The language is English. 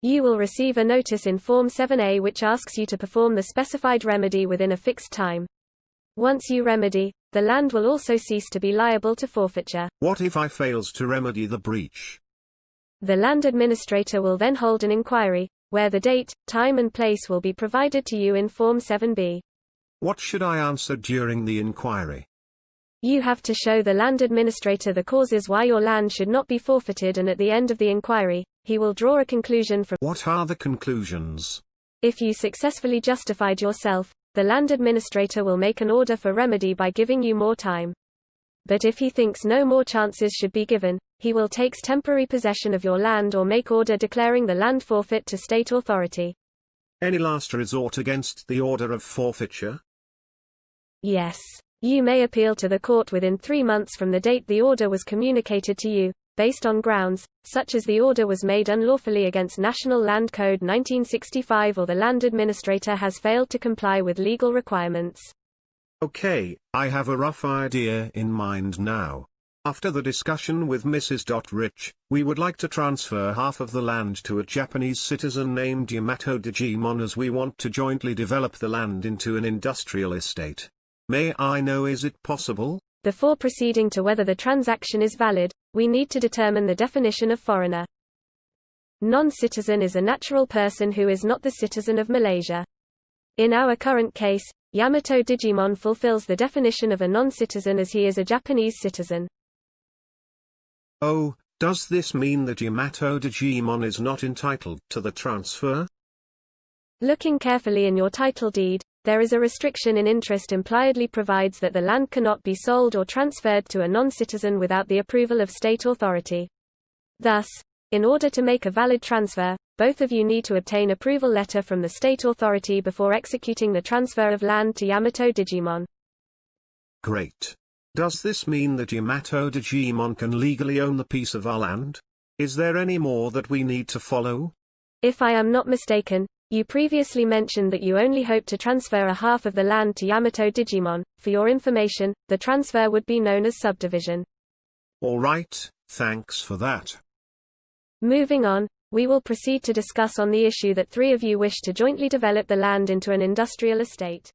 You will receive a notice in Form 7A which asks you to perform the specified remedy within a fixed time. Once you remedy, the land will also cease to be liable to forfeiture. What if I fails to remedy the breach? The land administrator will then hold an inquiry, where the date, time and place will be provided to you in Form 7B. What should I answer during the inquiry? You have to show the land administrator the causes why your land should not be forfeited, and at the end of the inquiry, he will draw a conclusion from. What are the conclusions? If you successfully justified yourself, the land administrator will make an order for remedy by giving you more time. But if he thinks no more chances should be given, he will take temporary possession of your land or make order declaring the land forfeit to state authority. Any last resort against the order of forfeiture? Yes. You may appeal to the court within 3 months from the date the order was communicated to you, based on grounds, such as the order was made unlawfully against National Land Code 1965 or the land administrator has failed to comply with legal requirements. Okay, I have a rough idea in mind now. After the discussion with Mrs. Rich, we would like to transfer half of the land to a Japanese citizen named Yamato Digimon, as we want to jointly develop the land into an industrial estate. May I know, is it possible? Before proceeding to whether the transaction is valid, we need to determine the definition of foreigner. Non-citizen is a natural person who is not the citizen of Malaysia. In our current case, Yamato Digimon fulfills the definition of a non-citizen as he is a Japanese citizen. Oh, does this mean that Yamato Digimon is not entitled to the transfer? Looking carefully in your title deed, there is a restriction in interest impliedly provides that the land cannot be sold or transferred to a non-citizen without the approval of state authority. Thus, in order to make a valid transfer, both of you need to obtain approval letter from the state authority before executing the transfer of land to Yamato Digimon. Great. Does this mean that Yamato Digimon can legally own the piece of our land? Is there any more that we need to follow? If I am not mistaken, you previously mentioned that you only hope to transfer a half of the land to Yamato Digimon. For your information, the transfer would be known as subdivision. All right, thanks for that. Moving on, we will proceed to discuss on the issue that 3 of you wish to jointly develop the land into an industrial estate.